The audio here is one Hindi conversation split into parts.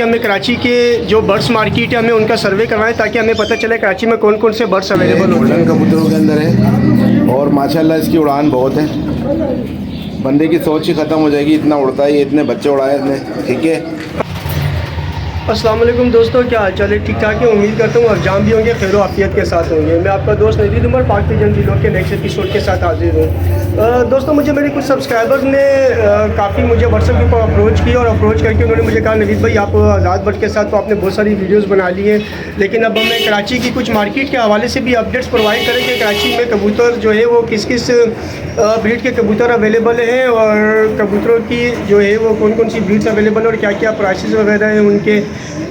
हमें कराची के जो बर्ड्स मार्केट है हमें उनका सर्वे करवाएं ताकि हमें पता चले कराची में कौन कौन से बर्ड्स अवेलेबल होते हैं। गोल्डन कबूतरों के अंदर है और माशाल्लाह इसकी उड़ान बहुत है। बंदे की सोच ही ख़त्म हो जाएगी, इतना उड़ता है, इतने बच्चे उड़ाए इसने। ठीक है। अस्सलाम वालेकुम दोस्तों, क्या हाल चाल है? ठीक ठाक है, उम्मीद करता हूँ और जाम भी होंगे, खैर आफियत के साथ होंगे। मैं आपका दोस्त नवीद उमर पाक पिजन व्लॉग के नेक्स्ट एपिसोड के साथ हाजिर हूँ। दोस्तों, मुझे मेरे कुछ सब्सक्राइबर्स ने काफ़ी मुझे व्हाट्सएप के ऊपर अप्रोच किया और अप्रोच करके उन्होंने मुझे कहा नवीद भाई आप आज़ाद बर्ड के साथ तो आपने बहुत सारी वीडियोज़ बना ली हैं, लेकिन अब हमें कराची की कुछ मार्केट के हवाले से भी अपडेट्स प्रोवाइड करें कि कराची में कबूतर जो है वो किस किस ब्रीड के कबूतर अवेलेबल हैं और कबूतरों की जो है वो कौन कौन सी ब्रीड्स अवेलेबल है और क्या क्या प्राइसेस वगैरह हैं उनके।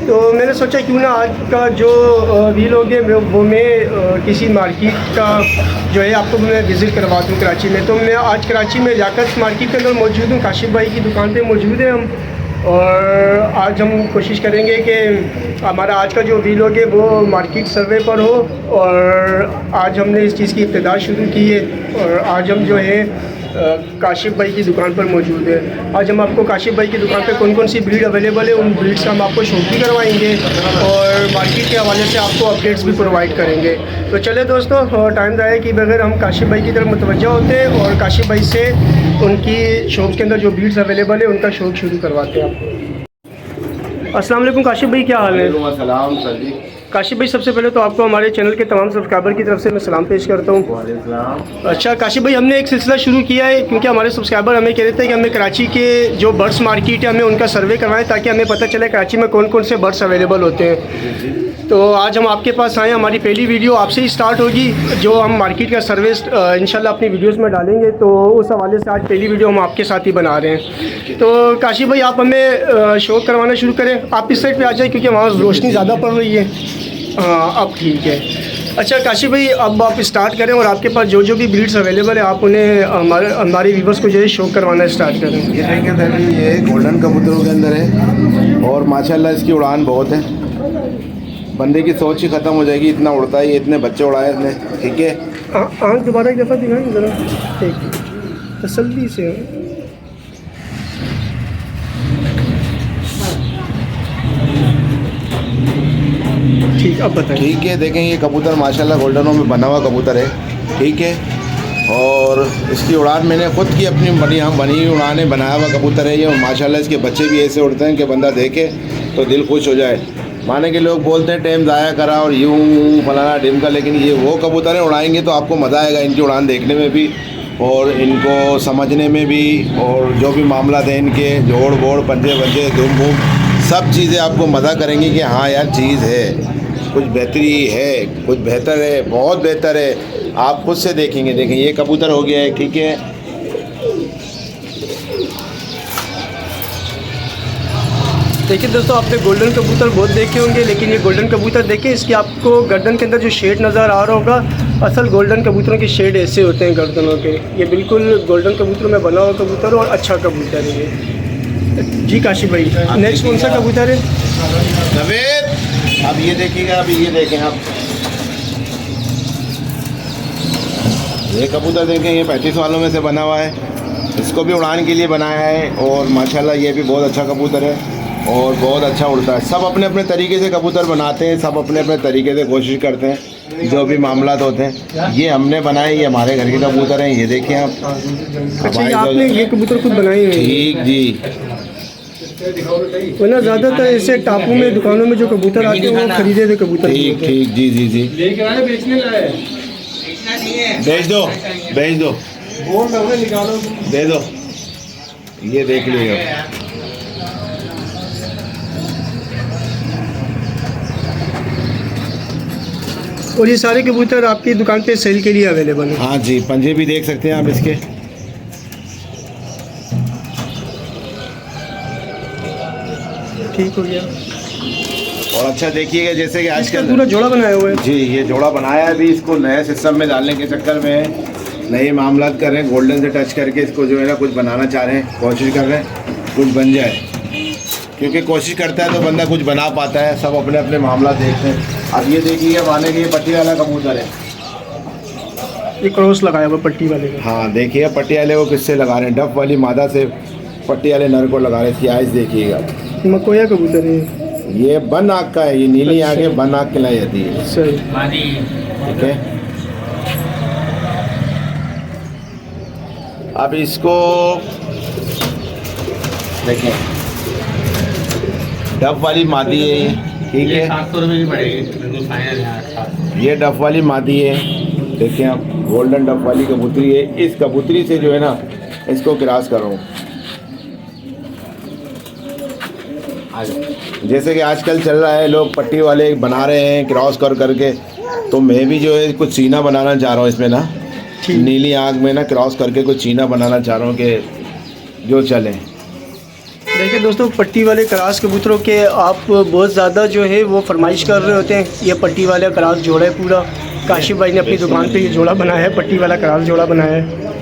तो मैंने सोचा क्यों ना आज का जो व्लॉग है वो मैं किसी मार्केट का जो है आपको मैं विज़िट करवा दूँ कराची में। तो मैं आज कराची में लियाकत मार्केट के अंदर मौजूद हूँ, काशिफ भाई की दुकान पे मौजूद है हम, और आज हम कोशिश करेंगे कि हमारा आज का जो व्लॉग है वो मार्केट सर्वे पर हो। और आज हमने इस चीज़ की इब्तिदा शुरू की है और आज हम जो है काशिफ भाई की दुकान पर मौजूद है। आज हम आपको काशिफ भाई की दुकान पे कौन कौन सी ब्रीड अवेलेबल है उन ब्रीड्स का हम आपको शो भी करवाएंगे और मार्केट के हवाले से आपको अपडेट्स भी प्रोवाइड करेंगे। तो चले दोस्तों, टाइम ज़ाया कि बगैर हम काशिफ भाई की तरफ मुतवज्जा होते हैं और काशिफ भाई से उनकी शॉप के अंदर जो ब्रीड्स अवेलेबल है उनका शो शुरू करवाते हैं आपको। अस्सलाम वालेकुम काशिफ भाई, क्या हाल है? सलाम सर जी। काशिफ भाई, सबसे पहले तो आपको हमारे चैनल के तमाम सब्सक्राइबर की तरफ से मैं सलाम पेश करता हूँ। अच्छा काशिफ भाई, हमने एक सिलसिला शुरू किया है क्योंकि हमारे सब्सक्राइबर हमें कह रहे थे कि हमें कराची के जो बर्ड्स मार्केट है हमें उनका सर्वे करवाएं ताकि हमें पता चले कराची में कौन कौन से बर्ड्स अवेलेबल होते हैं। तो आज हम आपके पास आए, हमारी पहली वीडियो आपसे ही स्टार्ट होगी जो हम मार्केट का सर्वे इंशाल्लाह अपनी वीडियोस में डालेंगे। तो उस हवाले से आज पहली वीडियो हम आपके साथ ही बना रहे हैं। तो काशिफ भाई, आप हमें शो करवाना शुरू करें। आप इस साइड पे आ जाए क्योंकि वहाँ रोशनी ज़्यादा पड़ रही है। हाँ, अब ठीक है। अच्छा काशिफ भाई, अब आप स्टार्ट करें और आपके पास जो जो भी ब्रीड्स अवेलेबल है आप उन्हें हमारे व्यूवर्स को जो है शो करवाना स्टार्ट करें। ये देखें सर जी, ये गोल्डन कबूतरों के अंदर है और माशाल्लाह इसकी उड़ान बहुत है। बंदे की सोच ही ख़त्म हो जाएगी, इतना उड़ता है, इतने बच्चे उड़ाए इसने। ठीक है। आँख दोबारा एक दफ़ा दिखाएं ज़रा, ठीक तसल्ली से। ठीक, अब बताएं। ठीक है, देखें ये कबूतर माशाल्लाह गोल्डनों में बना हुआ कबूतर है। ठीक है। और इसकी उड़ान मैंने खुद की अपनी बनी हुई उड़ानें बनाया हुआ कबूतर है ये। और माशाल्लाह इसके बच्चे भी ऐसे उड़ते हैं कि बंदा देखे तो दिल खुश हो जाए। माने कि लोग बोलते हैं टाइम ज़ाया करा और यूँ फलाना ढिमका, लेकिन ये वो कबूतर उड़ाएंगे तो आपको मज़ा आएगा इनकी उड़ान देखने में भी और इनको समझने में भी। और जो भी मामला है इनके जोड़ बोड़ पंजे वंजे धूम बूम सब चीज़ें आपको मज़ा करेंगी कि हाँ यार चीज़ है, कुछ बेहतरी है, कुछ बेहतर है, बहुत बेहतर है। आप खुद से देखेंगे। देखें ये कबूतर हो गया है। ठीक है। देखिए दोस्तों, आपने गोल्डन कबूतर बहुत देखे होंगे, लेकिन ये गोल्डन कबूतर देखें, इसकी आपको गर्दन के अंदर जो शेड नज़र आ रहा होगा, असल गोल्डन कबूतरों के शेड ऐसे होते हैं गर्दनों के। ये बिल्कुल गोल्डन कबूतरों में बना हुआ कबूतर और अच्छा कबूतर है ये। जी काशिफ भाई, नेक्स्ट कौन सा कबूतर है? नवेद, अब ये देखिएगा, अभी ये देखें आप, ये कबूतर देखें, ये 35 वालों में से बना हुआ है। इसको भी उड़ान के लिए बनाया है और माशाल्लाह ये भी बहुत अच्छा कबूतर है और बहुत अच्छा उड़ता है। सब अपने अपने तरीके से कबूतर बनाते हैं, सब अपने अपने तरीके से कोशिश करते हैं जो भी मामलात होते हैं। ये हमने बनाए, ये हमारे घर के कबूतर हैं। ये देखिए आप। अच्छा, ये आपने ये कबूतर खुद बनाए हैं? ठीक जी। वरना ज़्यादातर ऐसे टापू में दुकानों में जो कबूतर आते हैं वो खरीदे थे कबूतर। ठीक ठीक, जी जी जी। भेज दो, भेज दो, दे दो। ये देख लीजिए। और ये सारे कबूतर आपकी दुकान पे सेल के लिए अवेलेबल है? हाँ जी, पंजे भी देख सकते हैं आप इसके। ठीक हो गया। और अच्छा देखिएगा, जैसे कि आजकल पूरा जोड़ा बनाया हुआ है। जी, ये जोड़ा बनाया है अभी, इसको नए सिस्टम में डालने के चक्कर में नए मामला कर रहे हैं। गोल्डन से टच करके इसको जो है ना कुछ बनाना चाह रहे हैं, कोशिश कर रहे हैं कुछ बन जाए, क्योंकि कोशिश करता है तो बंदा कुछ बना पाता है। सब अपने अपने मामला देखते हैं। अब ये देखिए, माने कि ये पट्टी वाला कबूतर है, ये क्रॉस लगाया हुआ पट्टी वाले का। हाँ देखिए, पट्टी वाले वो किससे लगा रहे हैं, डफ वाली मादा से पट्टी वाले नर को लगा रहे हैं। आइज देखिएगा, मकोया कबूतर है ये बन आँख का है, ये नीली आँखें बन आँख खिलाई जाती है। सही। ठीक है, अब इसको देखें, डब वाली मादी है ये। ठीक है, 700 रुपये की पड़ेगी, बिल्कुल फाइनल है 800। ये डब वाली मादी है। देखें आप, गोल्डन डब वाली कबूतरी है। इस कबूतरी से जो है ना, इसको क्रॉस कर रहा हूँ। जैसे कि आजकल चल रहा है, लोग पट्टी वाले बना रहे हैं क्रॉस कर करके, तो मैं भी जो है कुछ चीना बनाना चाह रहा हूँ इसमें ना, नीली आँख में ना क्रॉस करके कुछ चीना बनाना चाह रहा हूँ कि जो चले। देखिए दोस्तों, पट्टी वाले क्रास कबूतरों के आप बहुत ज़्यादा जो है वो फरमाइश कर रहे होते हैं। ये पट्टी वाला क्रास जोड़ा है पूरा। काशिफ भाई ने अपनी दुकान पे ये जोड़ा बनाया है, पट्टी वाला क्रास जोड़ा बनाया है।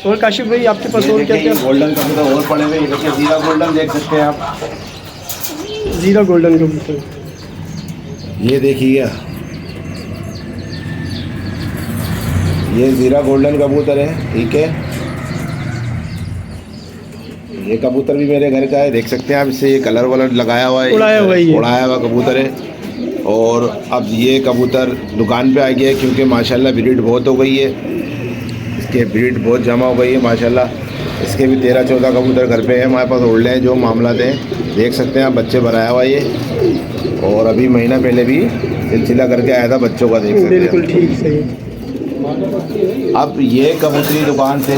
और काशिफ भाई आपके पास और क्या क्या? गोल्डन कबूतर और पड़े हुए, देखिए जीरा गोल्डन देख सकते हैं आप। जीरा गोल्डन कबूतर, ये देखिएगा, ये जीरा गोल्डन कबूतर है। ठीक है, ये कबूतर भी मेरे घर का है, देख सकते हैं आप। इससे ये कलर वलर लगाया हुआ है, उड़ाया हुआ कबूतर है। और अब ये कबूतर दुकान पे आ गया है, क्योंकि माशाल्लाह ब्रीड बहुत हो गई है, इसके ब्रीड बहुत जमा हो गई है माशाल्लाह। इसके भी 13-14 कबूतर घर पे हैं हमारे पास, उड़ रहे हैं जो मामला थे। देख सकते हैं आप, बच्चे बनाया हुआ ये, और अभी महीना पहले भी सिलसिला करके आया था बच्चों का, देख सकते हैं। बिल्कुल ठीक, सही। अब ये कबूतरी दुकान से,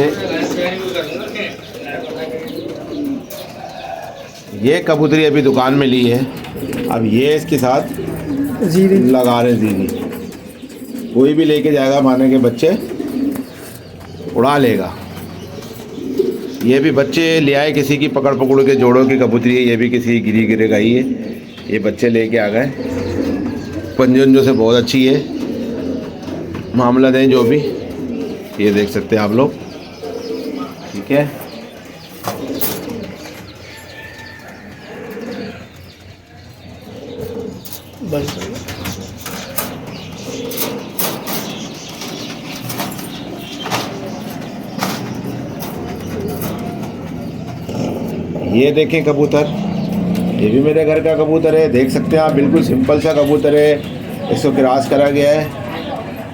ये कबूतरी अभी दुकान में ली है। अब ये इसके साथ जीरी लगा रहे जीरी। कोई भी लेके जाएगा माने के बच्चे उड़ा लेगा। ये भी बच्चे ले आए किसी की पकड़ पकड़ के, जोड़ों की कबूतरी है। ये भी किसी गिरी गिरे गई है, ये बच्चे लेके आ गए। पंजों से बहुत अच्छी है, मामला दें जो भी, ये देख सकते हैं आप लोग। ठीक है, बस। ये देखें कबूतर, ये भी मेरे घर का कबूतर है। देख सकते हैं आप, बिल्कुल सिंपल सा कबूतर है। इसको क्रॉस करा गया है,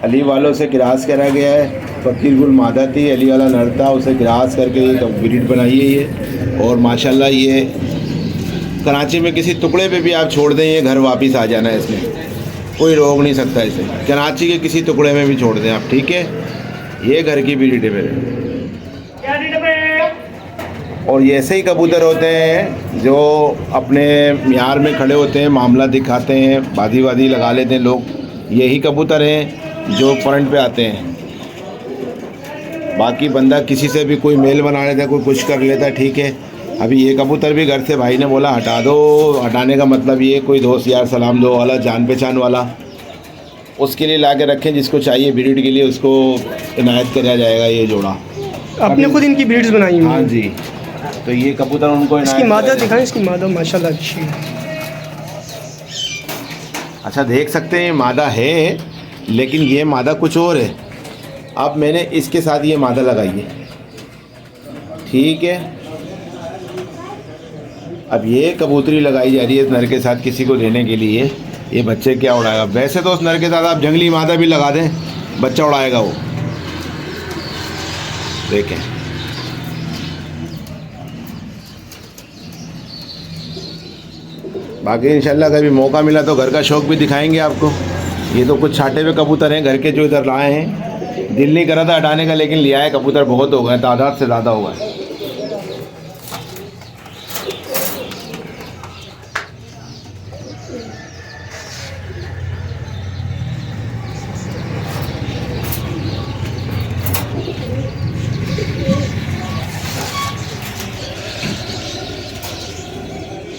अली वालों से क्रॉस करा गया है। फकीर गुल मादा थी, अली वाला नर था, उसे क्रॉस करके ये ब्रीड बनाई है ये। और माशाल्लाह ये कराची में किसी टुकड़े पे भी आप छोड़ दें, ये घर वापस आ जाना है। इसमें कोई रोक नहीं सकता इसे, कराची के किसी टुकड़े में भी छोड़ दें आप। ठीक है, ये घर की ब्रीड है मेरे। और ये ऐसे ही कबूतर होते हैं जो अपने मियार में खड़े होते हैं, मामला दिखाते हैं, बादी वादी लगा लेते हैं लोग। यही कबूतर हैं जो फ्रंट पे आते हैं। बाकी बंदा किसी से भी कोई मेल बना लेता है, कोई कुछ कर लेता है। ठीक है, अभी ये कबूतर भी घर से भाई ने बोला हटा दो। हटाने का मतलब ये कोई दोस्त यार सलाम दो वाला, जान पहचान वाला, उसके लिए ला के रखें। जिसको चाहिए ब्रीड के लिए उसको इनायत किया जाएगा ये जोड़ा। आपने खुद इनकी ब्रीड्स बनाई हुई हाँ हैं? जी, तो ये कबूतर उनको इसकी मादा दिखाएं, इसकी मादा माशाल्लाह अच्छी है। अच्छा, देख सकते हैं ये मादा है, लेकिन ये मादा कुछ और है। अब मैंने इसके साथ ये मादा लगाई है। ठीक है, अब ये कबूतरी लगाई जा रही है इस नर के साथ किसी को देने के लिए। ये बच्चे क्या उड़ाएगा? वैसे तो उस नर के साथ आप जंगली मादा भी लगा दें, बच्चा उड़ाएगा वो। देखें, बाकी इंशाल्लाह कभी मौका मिला तो घर का शौक़ भी दिखाएंगे आपको। ये तो कुछ छाटे हुए कबूतर हैं घर के जो इधर लाए हैं। दिल नहीं करा था हटाने का, लेकिन लिया है। कबूतर बहुत हो गए, तादाद से ज़्यादा हो गए।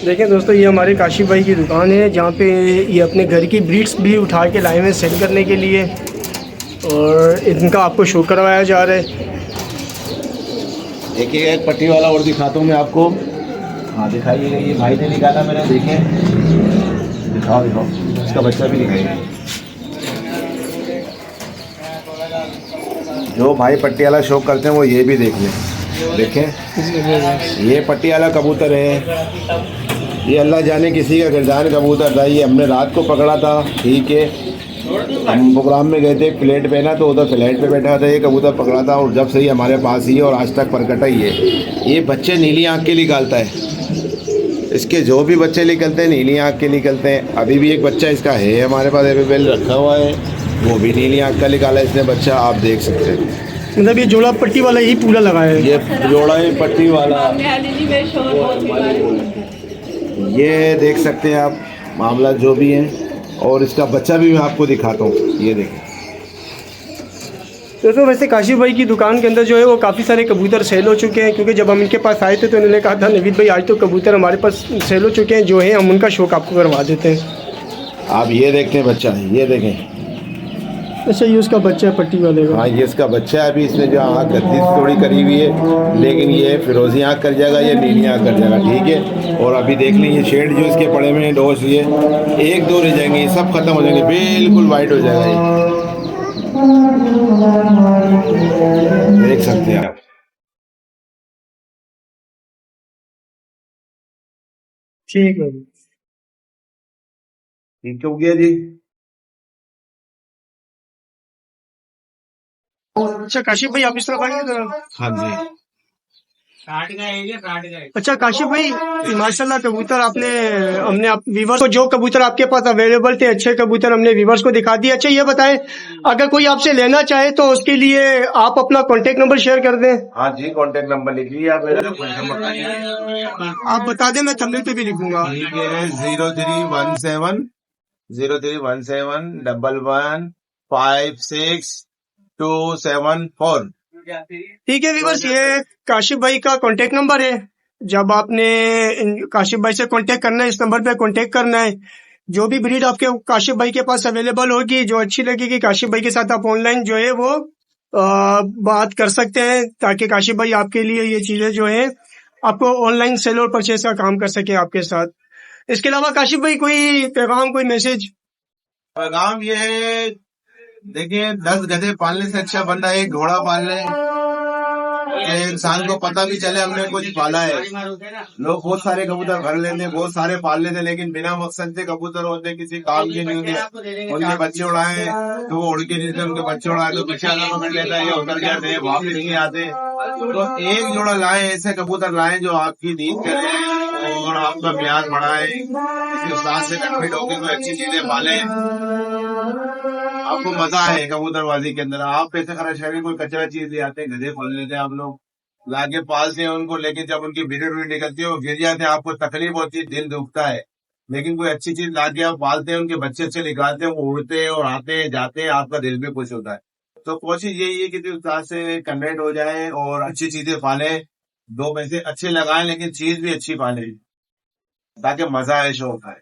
देखें दोस्तों, ये हमारे काशिफ भाई की दुकान है, जहाँ पे ये अपने घर की ब्रीड्स भी उठा के लाए हुए सेल करने के लिए, और इनका आपको शो करवाया जा रहा है। देखिए, एक पट्टी वाला और दिखाता हूँ मैं आपको। हाँ दिखाइएगा, ये भाई ने निकाला मैंने, देखें, दिखाओ दिखाओ, इसका बच्चा भी दिखाइए। जो भाई पट्टी वाला शौक करते हैं वो ये भी देख लें। देखें ये पट्टी वाला कबूतर है, ये अल्लाह जाने किसी का गिरदान कबूतर था। ये हमने रात को पकड़ा था, ठीक है। हम प्रोग्राम में गए थे, फ्लैट पे ना, तो उधर फ्लैट पे बैठा था, ये कबूतर पकड़ा था और जब से ही हमारे पास ही है और आज तक परकटा ही है। ये बच्चे नीली आँख के निकालता है, इसके जो भी बच्चे निकलते हैं नीली आँख के निकलते हैं। अभी भी एक बच्चा इसका है हमारे पास अवेलेबल रखा हुआ है, वो भी नीली आँख का निकाला इसने बच्चा, आप देख सकते हैं। मतलब ये जोड़ा पट्टी वाला ही पूरा लगाया है? ये जोड़ा है पट्टी वाला, ये देख सकते हैं आप मामला जो भी है। और इसका बच्चा भी मैं आपको दिखाता हूँ, ये देखें। दोस्तों वैसे काशिफ भाई की दुकान के अंदर जो है वो काफ़ी सारे कबूतर सेल हो चुके हैं, क्योंकि जब हम इनके पास आए थे तो इन्होंने कहा था नवीद भाई आज तो कबूतर हमारे पास सेल हो चुके हैं, जो है हम उनका शौक आपको करवा देते हैं। आप ये देखते हैं बच्चा, ये देखें। अच्छा ये उसका बच्चा है पट्टी वाले का? हाँ ये इसका बच्चा है। अभी इसने जो आँख गद्दी थोड़ी करी हुई है, लेकिन ये फिरोजी आँख कर जाएगा, ये नीली आँख कर जाएगा, ठीक है। और अभी देख लीजिए शेड जो इसके पड़े हुए हैं डोज, ये एक दो रह जाएंगे, ये सब खत्म हो जाएंगे, बिल्कुल वाइट हो जाएगा ये, देख सकते हैं आप। ठीक है, ठीक हो गया जी। अच्छा काशिफ भाई आप इस तरफ आएंगे जरा। हाँ जी। काट गए। अच्छा काशिफ भाई माशाल्लाह कबूतर आपने हमने व्यूवर्स को जो कबूतर आपके पास अवेलेबल थे अच्छे कबूतर हमने व्यूवर्स को दिखा दिए। अच्छा ये बताएं अगर कोई आपसे लेना चाहे तो उसके लिए आप अपना कॉन्टेक्ट नंबर शेयर कर दें। हाँ जी, कॉन्टेक्ट नंबर लिख लीजिए आप मेरा। आप बता दें, मैं थंबनेल पे भी लिखूंगा। 0317 ठीक है व्यूवर्स, ये काशिफ भाई का कॉन्टेक्ट नंबर है। जब आपने काशिफ भाई से कॉन्टेक्ट करना है इस नंबर पे कॉन्टेक्ट करना है। जो भी ब्रीड आपके काशिफ भाई के पास अवेलेबल होगी जो अच्छी लगेगी काशिफ भाई के साथ आप ऑनलाइन जो है वो बात कर सकते हैं, ताकि काशिफ भाई आपके लिए ये चीजें जो है आपको ऑनलाइन सेल और परचेज का काम कर सके आपके साथ। इसके अलावा काशिफ भाई कोई पैगाम, कोई मैसेज? पैगाम ये है, देखिए 10 गधे पालने से अच्छा बंदा एक घोड़ा पाल ले, इंसान को पता भी चले हमने कुछ पाला है। लोग बहुत सारे कबूतर भर लेते हैं, बहुत सारे पाल लेते हैं, लेकिन बिना मकसद से कबूतर होते किसी काम के नहीं होते। उनके बच्चे उड़ाए तो वो उड़ के नहीं, उनके बच्चे उड़ाए तो पीछे आना पकड़ लेता है, ये उतर जाते हैं, वापस नहीं आते। तो एक जोड़ा लाए, ऐसे कबूतर लाए जो आपकी नींद करे और आपका प्यार बढ़ाए, उस्ताद से कन्फिट होकर कोई अच्छी चीजें पाले, आपको मजा है कबूतरबाजी के अंदर। आप पैसे खर्च करके कोई कचरा चीज ले आते हैं, गधे खोल लेते हैं आप लोग, लाके पालते हैं उनको, लेकिन जब उनकी बीड़ी निकलती है वो गिर जाते हैं, आपको तकलीफ होती है, दिल दुखता है। लेकिन कोई अच्छी चीज लाके आप पालते हैं, उनके बच्चे अच्छे निकालते हैं, वो उड़ते हैं और आते हैं जाते हैं, आपका दिल भी खुश होता है। तो कोशिश यही है कि उस्ताद से कन्वर्ट हो जाए और अच्छी चीजें पाले, 2 पैसे अच्छे लगाएं, लेकिन चीज भी अच्छी पाले, ताकि मजा आए, शौक आए।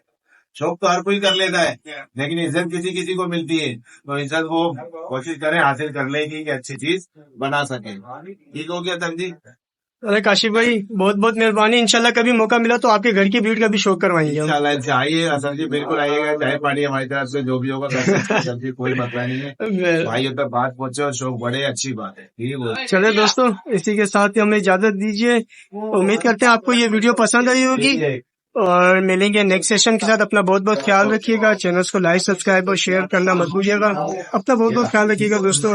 शौक तो हर कोई कर लेता है, लेकिन इज्जत किसी किसी को मिलती है, तो इज्जत वो कोशिश करें हासिल कर लेगी कि अच्छी चीज बना सके। ठीक हो गया तब जी। अरे काशिफ भाई बहुत बहुत मेहरबानी, इंशाल्लाह कभी मौका मिला तो आपके घर की ब्रीड का भी शौक करवाएंगे हम। इंशाल्लाह आइए असर जी, बिल्कुल आइएगा, चाय पानी हमारी तरफ से जो भी होगा सब्जी कोई मसला नहीं है। भाइयों तक बात पहुंचे और शौक बढ़े, अच्छी बात है। ठीक है, चले दोस्तों इसी के साथ हमें इजाजत दीजिए। उम्मीद करते हैं आपको ये वीडियो पसंद आई होगी और मिलेंगे नेक्स्ट सेशन के साथ। अपना बहुत बहुत ख्याल रखिएगा, चैनल को लाइक सब्सक्राइब और शेयर करना मत भूलिएगा। अपना बहुत बहुत ख्याल रखिएगा दोस्तों।